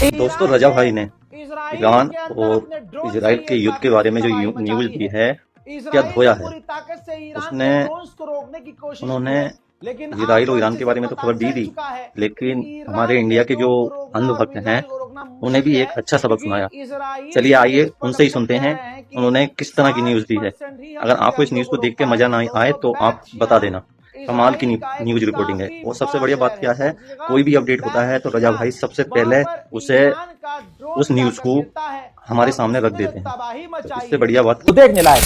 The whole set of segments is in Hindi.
दोस्तों, रजा भाई ने ईरान और इजराइल के युद्ध के बारे में जो न्यूज दी है, क्या धोया है उसने। उन्होंने इजराइल और ईरान के बारे में तो खबर दी, लेकिन हमारे इंडिया के जो अंधभक्त हैं उन्हें भी एक अच्छा सबक सुनाया। चलिए आइए उनसे ही सुनते हैं उन्होंने किस तरह की न्यूज दी है। अगर आपको इस न्यूज को देख के मजा ना आए तो आप बता देना। कमाल की न्यूज रिपोर्टिंग है। और सबसे बढ़िया बात क्या है, कोई भी अपडेट होता है तो रजा भाई सबसे पहले उसे उस न्यूज को हमारे सामने रख देते हैं। तो इससे बढ़िया बात देखने लायक।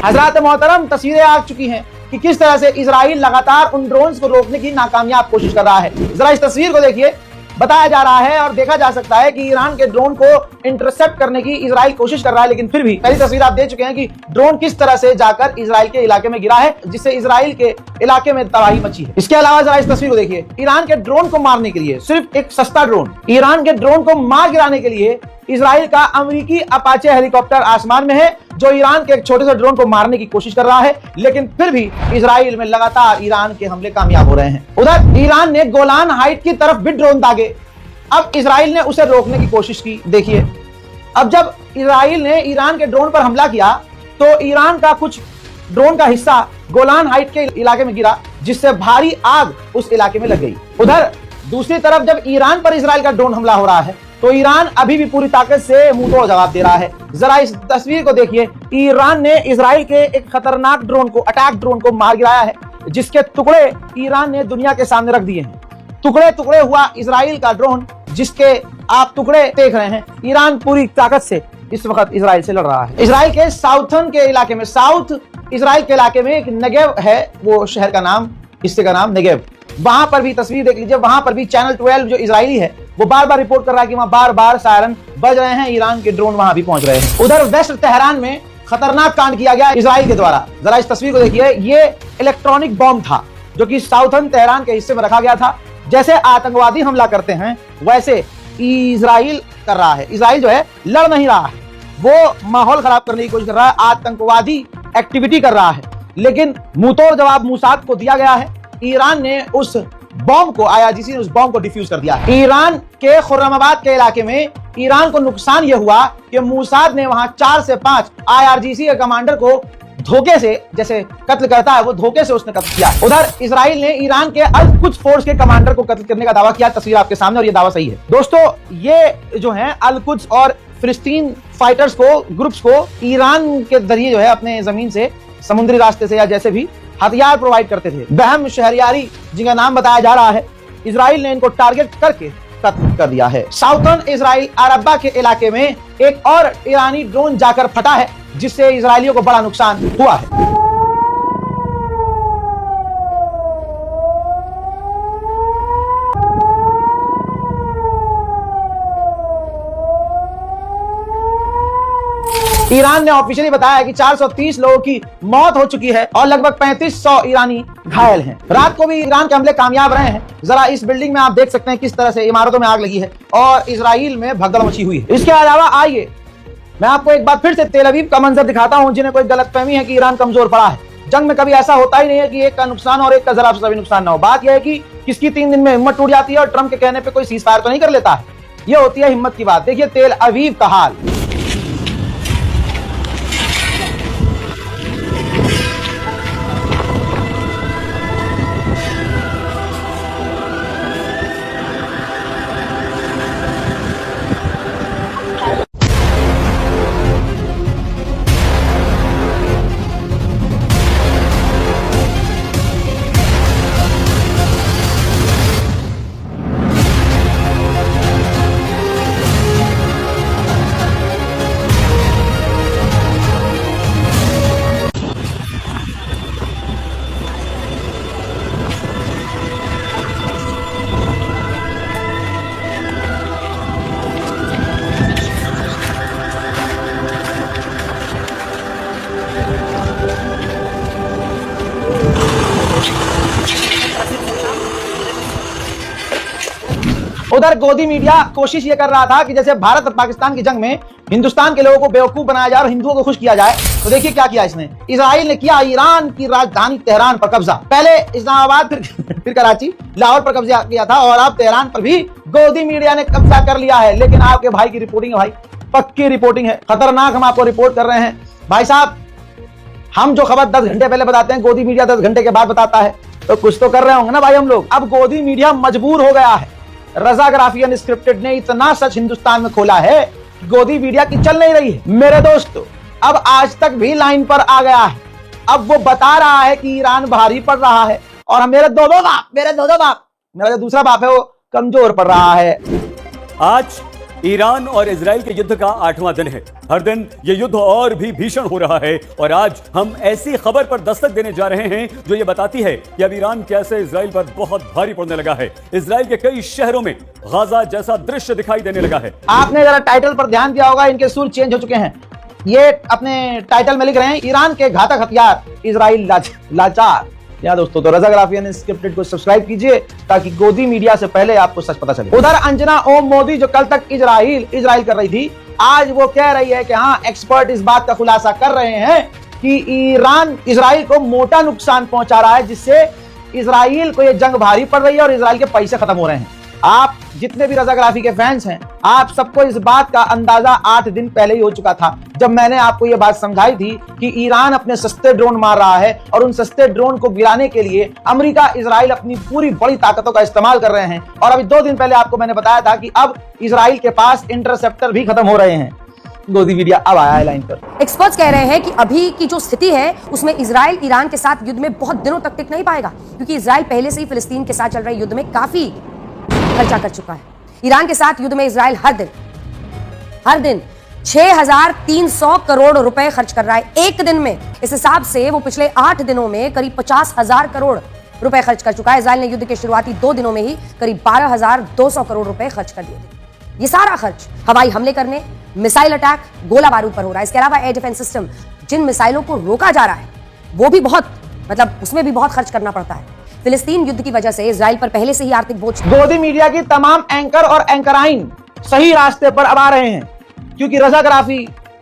हजरात मोहतरम, तस्वीरें आ चुकी हैं कि किस तरह से इजराइल लगातार उन ड्रोन्स को रोकने की नाकामयाब कोशिश कर रहा है। जरा इस तस्वीर को देखिए। बताया जा रहा है और देखा जा सकता है कि ईरान के ड्रोन को इंटरसेप्ट करने की इजराइल कोशिश कर रहा है, लेकिन फिर भी पहली तस्वीर आप देख चुके हैं कि ड्रोन किस तरह से जाकर इजराइल के इलाके में गिरा है, जिससे इजराइल के इलाके में तबाही मची है। इसके अलावा जरा इस तस्वीर को देखिए। ईरान के ड्रोन को मारने के लिए सिर्फ एक सस्ता ड्रोन, ईरान के ड्रोन को मार गिराने के लिए इजराइल का अमेरिकी अपाचे हेलीकॉप्टर आसमान में है, जो ईरान के एक छोटे से ड्रोन को मारने की कोशिश कर रहा है, लेकिन फिर भी इजराइल में लगातार ईरान के हमले कामयाब हो रहे हैं। उधर ईरान ने गोलान हाइट की तरफ भी ड्रोन दागे। अब इजराइल ने उसे रोकने की कोशिश की। देखिए, अब जब इजराइल ने ईरान के ड्रोन पर हमला किया तो ईरान का कुछ ड्रोन का हिस्सा गोलान हाइट के इलाके में गिरा, जिससे भारी आग उस इलाके में लग गई। उधर दूसरी तरफ जब ईरान पर इजराइल का ड्रोन हमला हो रहा है तो ईरान अभी भी पूरी ताकत से मुंहतोड़ जवाब दे रहा है। जरा इस तस्वीर को देखिए। ईरान ने इजराइल के एक खतरनाक ड्रोन को, अटैक ड्रोन को मार गिराया है, जिसके टुकड़े ईरान ने दुनिया के सामने रख दिए हैं। टुकड़े टुकड़े हुआ इजराइल का ड्रोन, जिसके आप टुकड़े देख रहे हैं। ईरान पूरी ताकत से इस वक्त इजराइल से लड़ रहा है। इजराइल के साउथर्न के इलाके में, साउथ इजराइल के इलाके में एक नेगेव है, वो शहर का नाम, हिस्से का नाम नेगेव। वहां पर भी तस्वीर देख लीजिए। वहां पर भी चैनल 12 जो इजरायली है वो बार बार रिपोर्ट कर रहा है कि वहां बार बार सायरन बज रहे हैं, ईरान के ड्रोन वहां भी पहुंच रहे हैं। उधर वेस्ट तेहरान में खतरनाक कांड किया गया इजराइल के द्वारा। जरा इस तस्वीर को देखिए। ये इलेक्ट्रॉनिक बॉम्ब था जो कि साउथर्न तेहरान के हिस्से में रखा गया था। जैसे आतंकवादी हमला करते हैं वैसे इजराइल कर रहा है। इजराइल जो है लड़ नहीं रहा है, वो माहौल खराब करने की कोशिश कर रहा है, आतंकवादी एक्टिविटी कर रहा है, लेकिन मुंहतोड़ जवाब मूसाद को दिया गया है। ईरान ने उस बॉम्ब को, IRGC ने उस बॉम्ब को डिफ्यूज कर दिया। ईरान के खुर्रमाबाद के इलाके में ईरान को नुकसान यह हुआ कि मूसाद ने वहां 4 से 5 IRGC के कमांडर को धोखे से, जैसे कत्ल करता है वो धोखे से उसने कत्ल किया। उधर इजराइल ने ईरान के अल कुद्स फोर्स के कमांडर को कत्ल करने का दावा किया। तस्वीर आपके सामने, और ये दावा सही है। दोस्तों, ये जो है अल कुद्स और फिलिस्तीन फाइटर्स को, ग्रुप्स को ईरान के जरिए जो है अपने जमीन से, समुद्री रास्ते से या जैसे भी हथियार प्रोवाइड करते थे। बहम शहरियारी जिनका नाम बताया जा रहा है, इजराइल ने इनको टारगेट करके कत्ल कर दिया है। साउथर्न इजराइल अरब्बा के इलाके में एक और ईरानी ड्रोन जाकर फटा है, जिससे इजरायलियों को बड़ा नुकसान हुआ है। ईरान ने ऑफिशियली बताया कि 430 लोगों की मौत हो चुकी है और लगभग 3500 ईरानी घायल हैं। रात को भी ईरान के हमले कामयाब रहे हैं। जरा इस बिल्डिंग में आप देख सकते हैं किस तरह से इमारतों में आग लगी है और इजराइल में भगदड़ मची हुई है। इसके अलावा आइए मैं आपको एक बार फिर से तेल अवीव का मंजर दिखाता हूं, जिन्हें कोई गलतफहमी है कि ईरान कमजोर पड़ा है। जंग में कभी ऐसा होता ही नहीं है कि एक का नुकसान और एक का जरा सा भी नुकसान ना हो। बात यह है कि किसकी 3 दिन में हिम्मत टूट जाती है और ट्रम्प के कहने पे कोई सीज फायर तो नहीं कर लेता है। यह होती है हिम्मत की बात। देखिए तेल अवीव का हाल। उधर गोदी मीडिया कोशिश ये कर रहा था कि जैसे भारत और पाकिस्तान की जंग में हिंदुस्तान के लोगों को बेवकूफ बनाया जाए और हिंदुओं को खुश किया जाए। तो देखिए क्या किया इसने, इजराइल ने किया ईरान की राजधानी तेहरान पर कब्जा। पहले इस्लामाबाद फिर कराची, लाहौर पर कब्जा किया था और अब तेहरान पर भी गोदी मीडिया ने कब्जा कर लिया है। लेकिन आपके भाई की रिपोर्टिंग है भाई, पक्की रिपोर्टिंग है, खतरनाक हम आपको रिपोर्ट कर रहे हैं भाई साहब। हम जो खबर 10 घंटे पहले बताते हैं, गोदी मीडिया 10 घंटे के बाद बताता है, तो कुछ तो कर रहे होंगे ना भाई हम लोग। अब गोदी मीडिया मजबूर हो गया है। रजाग्राफी अनस्क्रिप्टेड ने इतना सच हिंदुस्तान में खोला है कि गोदी मीडिया की चल नहीं रही है। मेरे दोस्तों, अब आज तक भी लाइन पर आ गया है। अब वो बता रहा है कि ईरान भारी पड़ रहा है और मेरे दो दो बाप, मेरा जो दूसरा बाप है वो कमजोर पड़ रहा है। आज ईरान और इजराइल के युद्ध का 8वां दिन है। हर दिन ये युद्ध और भी भीषण हो रहा है और आज हम ऐसी खबर पर दस्तक देने जा रहे हैं जो ये बताती है कि अब ईरान कैसे इजराइल पर बहुत भारी पड़ने लगा है। इजराइल के कई शहरों में गाजा जैसा दृश्य दिखाई देने लगा है। आपने जरा टाइटल पर ध्यान दिया होगा, इनके सुर चेंज हो चुके हैं। ये अपने टाइटल में लिख रहे हैं, ईरान के घातक हथियार, इजराइल लाचार। या दोस्तों, तो रजाग्राफी अनस्क्रिप्टेड को सब्सक्राइब कीजिए ताकि गोदी मीडिया से पहले आपको सच पता चले। उधर अंजना ओम मोदी जो कल तक इजराइल कर रही थी, आज वो कह रही है कि हाँ, एक्सपर्ट इस बात का खुलासा कर रहे हैं कि ईरान इजराइल को मोटा नुकसान पहुंचा रहा है, जिससे इजराइल को ये जंग भारी पड़ रही है और इजराइल के पैसे खत्म हो रहे हैं। आप जितने भी रजाग्राफी के फैंस हैं, आप सबको इस बात का अंदाजा 8 दिन पहले ही हो चुका था, जब मैंने आपको ये बात समझाई थी कि ईरान अपने सस्ते ड्रोन मार रहा है और उन सस्ते ड्रोन को गिराने के लिए अमेरिका, इजराइल अपनी पूरी बड़ी ताकतों का इस्तेमाल कर रहे हैं। और अभी 2 दिन पहले आपको मैंने बताया था कि अब इजराइल के पास इंटरसेप्टर भी खत्म हो रहे हैं। गोदी मीडिया अब आया है लाइन पर। एक्सपर्ट्स कह रहे हैं कि अभी की जो स्थिति है उसमें इजराइल ईरान के साथ युद्ध में बहुत दिनों तक टिक नहीं पाएगा, क्योंकि इजराइल पहले से ही फिलिस्तीन के साथ चल रहे युद्ध में काफी खर्चा कर चुका है। ईरान के साथ युद्ध में इजराइल हर दिन 6,300 करोड़ रुपए खर्च कर रहा है एक दिन में। इस हिसाब से वो पिछले 8 दिनों में करीब 50,000 करोड़ रुपए खर्च कर चुका है। इजराइल ने युद्ध के शुरुआती 2 दिनों में ही करीब 12,200 करोड़ रुपए खर्च कर दिए थे। ये सारा खर्च हवाई हमले करने, मिसाइल अटैक, गोला बारूद पर हो रहा है। इसके अलावा एयर डिफेंस सिस्टम, जिन मिसाइलों को रोका जा रहा है, वो भी बहुत, मतलब उसमें भी बहुत खर्च करना पड़ता है। फिलिस्तीन युद्ध की वजह से इजराइल पर पहले से ही आर्थिक बोझ। गोदी मीडिया की तमाम एंकर और एंकराइन सही रास्ते पर अब आ रहे हैं, क्योंकि रजाग्राफी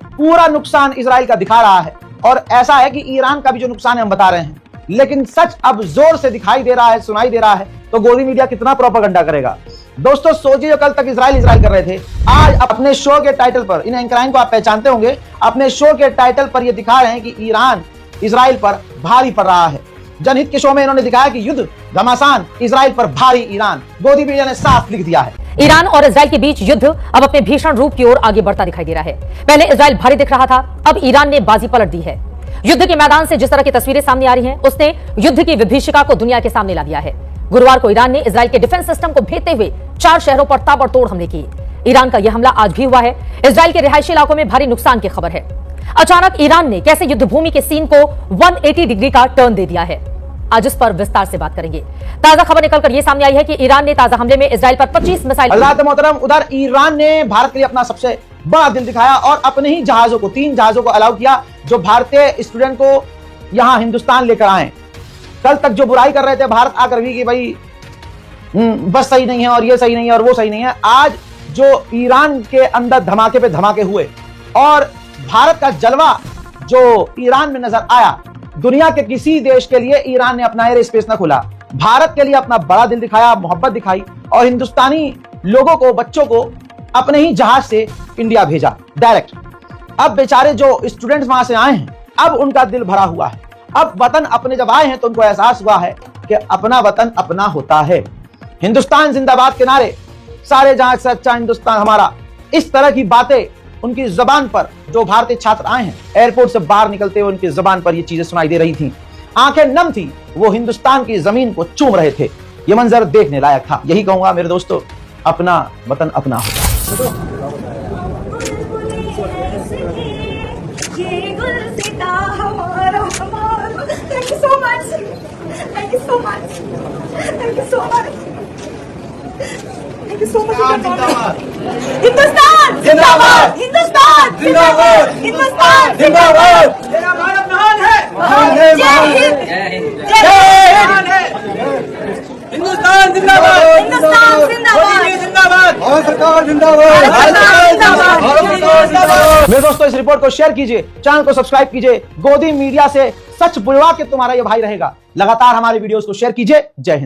पूरा नुकसान इजराइल का दिखा रहा है और ऐसा है कि ईरान का भी जो नुकसान है हम बता रहे हैं। लेकिन सच अब जोर से दिखाई दे रहा है, सुनाई दे रहा है, तो गोदी मीडिया कितना प्रोपेगेंडा करेगा। दोस्तों सोचिए, जो कल तक इजराइल कर रहे थे, आज अपने शो के टाइटल पर, इन एंकराइन को आप पहचानते होंगे, अपने शो के टाइटल पर ये दिखा रहे हैं कि ईरान इजराइल पर भारी पड़ रहा है। जनहित के शो में इन्होंने दिखाया कि युद्ध घमासान, इजराइल पर भारी ईरान। गोदी मीडिया ने साफ लिख दिया है। ईरान और इजराइल के बीच युद्ध अब अपने भीषण रूप की ओर आगे बढ़ता दिखाई दे रहा है। पहले इजराइल भारी दिख रहा था, अब ईरान ने बाजी पलट दी है। युद्ध के मैदान से जिस तरह की तस्वीरें सामने आ रही हैं, उसने युद्ध की विभीषिका को दुनिया के सामने ला दिया है। गुरुवार को ईरान ने इजराइल के डिफेंस सिस्टम को भेदते हुए 4 शहरों पर ताबड़तोड़ हमले किए। ईरान का यह हमला आज भी हुआ है। इजराइल के रिहायशी इलाकों में भारी नुकसान की खबर है। अचानक ईरान ने कैसे युद्ध भूमि के सीन को 180 डिग्री का टर्न दे दिया है, आज इस पर विस्तार से बात करेंगे। ताजा खबर निकलकर यह सामने आई है कि ईरान ने ताजा हमले में इजराइल पर 25 मिसाइल। हज़रात मोहतरम, उधर ईरान ने भारत के लिए अपना सबसे बड़ा दिल दिखाया और अपने ही जहाजों को, 3 जहाजों को अलाउ किया जो भारतीय स्टूडेंट को यहां हिंदुस्तान लेकर आए। कल तक जो बुराई कर रहे थे भारत आकर भी कि भाई बस सही नहीं है और ये सही नहीं है और वो सही नहीं है, आज जो ईरान के अंदर धमाके पे धमाके हुए और भारत का जलवा जो ईरान में नजर आया, दुनिया के किसी देश के लिए ईरान ने अपना एयर स्पेस न खोला, भारत के लिए अपना बड़ा दिल दिखाया, मोहब्बत दिखाई और हिंदुस्तानी लोगों को, बच्चों को अपने ही जहाज से इंडिया भेजा डायरेक्ट। अब बेचारे जो स्टूडेंट्स वहां से आए हैं, अब उनका दिल भरा हुआ है। अब वतन अपने जब आए हैं तो उनको एहसास हुआ है कि अपना वतन अपना होता है। हिंदुस्तान जिंदाबाद के नारे, सारे जहां से अच्छा हिंदुस्तान हमारा, इस तरह की बातें उनकी जबान पर, जो भारतीय छात्र आए हैं एयरपोर्ट से बाहर निकलते हुए उनकी जबान पर ये चीजें सुनाई दे रही थी। आंखें नम थी, वो हिंदुस्तान की जमीन को चूम रहे थे। ये मंजर देखने लायक था। यही कहूंगा मेरे दोस्तों, अपना वतन अपना होता। हिंदुस्तान जिंदाबाद, हिंदुस्तान जिंदाबाद, हिंदुस्तान जिंदाबाद। मेरा भारत महान है, महान है, जय हिंद, जय हिंद। हिंदुस्तान जिंदाबाद, हिंदुस्तान जिंदाबाद। मेरे दोस्तों, इस रिपोर्ट को शेयर कीजिए, चैनल को सब्सक्राइब कीजिए। गोदी मीडिया से सच बुलवा के तुम्हारा ये भाई रहेगा। लगातार हमारे वीडियोस को शेयर कीजिए। जय हिंद।